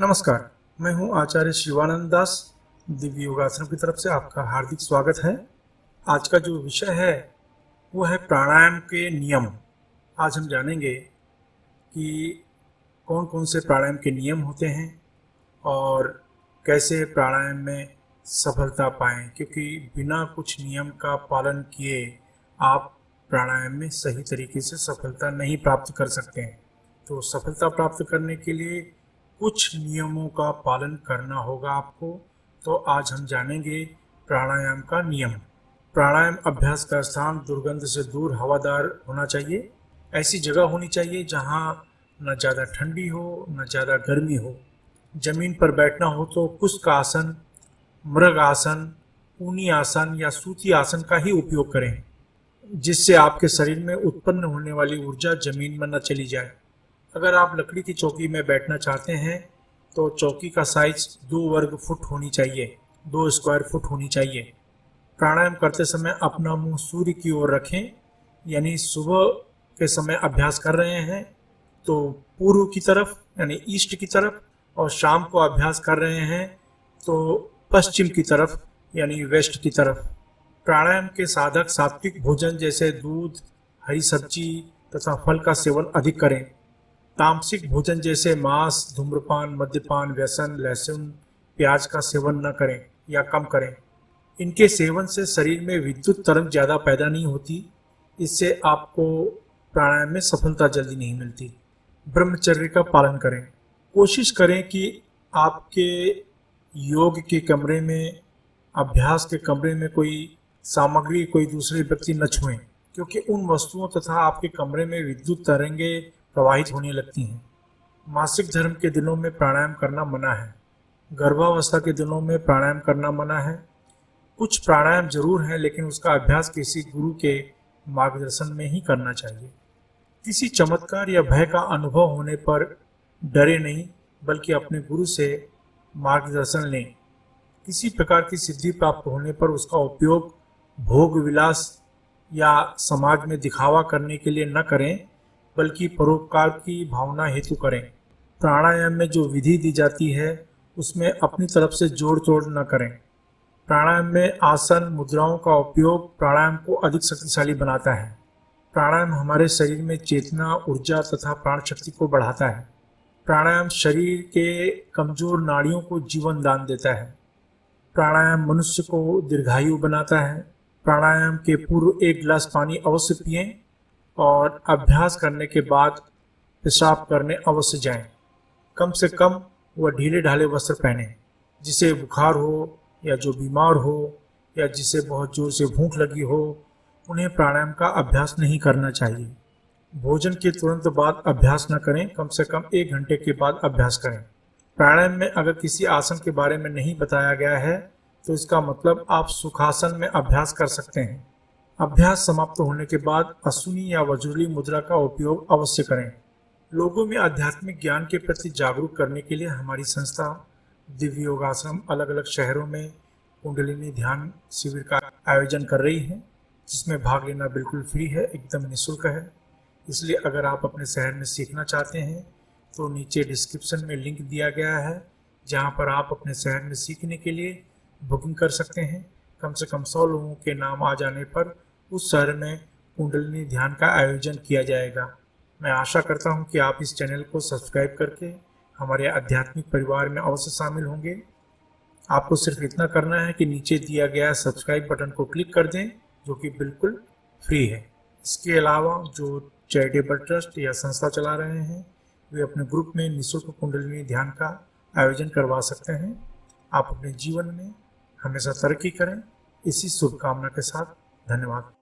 नमस्कार, मैं हूं आचार्य शिवानंद दास। दिव्य योगासन की तरफ से आपका हार्दिक स्वागत है। आज का जो विषय है वो है प्राणायाम के नियम। आज हम जानेंगे कि कौन कौन से प्राणायाम के नियम होते हैं और कैसे प्राणायाम में सफलता पाएं, क्योंकि बिना कुछ नियम का पालन किए आप प्राणायाम में सही तरीके से सफलता नहीं प्राप्त कर सकते हैं। तो सफलता प्राप्त करने के लिए कुछ नियमों का पालन करना होगा आपको। तो आज हम जानेंगे प्राणायाम का नियम। प्राणायाम अभ्यास का स्थान दुर्गंध से दूर हवादार होना चाहिए। ऐसी जगह होनी चाहिए जहां न ज़्यादा ठंडी हो न ज़्यादा गर्मी हो। जमीन पर बैठना हो तो कुष्क आसन, मृग आसन, ऊनी आसन या सूती आसन का ही उपयोग करें, जिससे आपके शरीर में उत्पन्न होने वाली ऊर्जा जमीन में न चली जाए। अगर आप लकड़ी की चौकी में बैठना चाहते हैं तो चौकी का साइज 2 वर्ग फुट होनी चाहिए, 2 स्क्वायर फुट होनी चाहिए। प्राणायाम करते समय अपना मुंह सूर्य की ओर रखें, यानी सुबह के समय अभ्यास कर रहे हैं तो पूर्व की तरफ यानी ईस्ट की तरफ, और शाम को अभ्यास कर रहे हैं तो पश्चिम की तरफ यानी वेस्ट की तरफ। प्राणायाम के साधक सात्विक भोजन जैसे दूध, हरी सब्जी तथा फल का सेवन अधिक करें। तामसिक भोजन जैसे मांस, धूम्रपान, मद्यपान, व्यसन, लहसुन, प्याज का सेवन न करें या कम करें। इनके सेवन से शरीर में विद्युत तरंग ज़्यादा पैदा नहीं होती, इससे आपको प्राणायाम में सफलता जल्दी नहीं मिलती। ब्रह्मचर्य का पालन करें। कोशिश करें कि आपके योग के कमरे में, अभ्यास के कमरे में कोई सामग्री कोई दूसरे व्यक्ति न छुएं, क्योंकि उन वस्तुओं तथा आपके कमरे में विद्युत तरंगे प्रवाहित होने लगती हैं। मासिक धर्म के दिनों में प्राणायाम करना मना है। गर्भावस्था के दिनों में प्राणायाम करना मना है। कुछ प्राणायाम जरूर है, लेकिन उसका अभ्यास किसी गुरु के मार्गदर्शन में ही करना चाहिए। किसी चमत्कार या भय का अनुभव होने पर डरे नहीं, बल्कि अपने गुरु से मार्गदर्शन लें। किसी प्रकार की सिद्धि प्राप्त होने पर उसका उपयोग भोग विलास या समाज में दिखावा करने के लिए न करें, बल्कि परोपकार की भावना हेतु करें। प्राणायाम में जो विधि दी जाती है उसमें अपनी तरफ से जोड़ तोड़ न करें। प्राणायाम में आसन, मुद्राओं का उपयोग प्राणायाम को अधिक शक्तिशाली बनाता है। प्राणायाम हमारे शरीर में चेतना, ऊर्जा तथा प्राण शक्ति को बढ़ाता है। प्राणायाम शरीर के कमजोर नाड़ियों को जीवन दान देता है। प्राणायाम मनुष्य को दीर्घायु बनाता है। प्राणायाम के पूर्व 1 गिलास पानी अवश्य पिएं और अभ्यास करने के बाद पेशाब करने अवश्य जाएं। कम से कम वह ढीले ढाले वस्त्र पहने। जिसे बुखार हो या जो बीमार हो या जिसे बहुत जोर से भूख लगी हो, उन्हें प्राणायाम का अभ्यास नहीं करना चाहिए। भोजन के तुरंत बाद अभ्यास न करें, कम से कम 1 घंटे के बाद अभ्यास करें। प्राणायाम में अगर किसी आसन के बारे में नहीं बताया गया है तो इसका मतलब आप सुखासन में अभ्यास कर सकते हैं। अभ्यास समाप्त होने के बाद अश्विनी या वज्रली मुद्रा का उपयोग अवश्य करें। लोगों में आध्यात्मिक ज्ञान के प्रति जागरूक करने के लिए हमारी संस्था दिव्य योगाश्रम अलग अलग शहरों में कुंडलिनी ध्यान शिविर का आयोजन कर रही है, जिसमें भाग लेना बिल्कुल फ्री है, एकदम निःशुल्क है। इसलिए अगर आप अपने शहर में सीखना चाहते हैं तो नीचे डिस्क्रिप्शन में लिंक दिया गया है, जहां पर आप अपने शहर में सीखने के लिए बुकिंग कर सकते हैं। कम से कम 100 लोगों के नाम आ जाने पर उस शहर में कुंडलिनी ध्यान का आयोजन किया जाएगा। मैं आशा करता हूं कि आप इस चैनल को सब्सक्राइब करके हमारे आध्यात्मिक परिवार में अवश्य शामिल होंगे। आपको सिर्फ इतना करना है कि नीचे दिया गया सब्सक्राइब बटन को क्लिक कर दें, जो कि बिल्कुल फ्री है। इसके अलावा जो चैरिटेबल ट्रस्ट या संस्था चला रहे हैं वे अपने ग्रुप में निःशुल्क कुंडलिनी ध्यान का आयोजन करवा सकते हैं। आप अपने जीवन में हमेशा तरक्की करें, इसी शुभकामना के साथ धन्यवाद।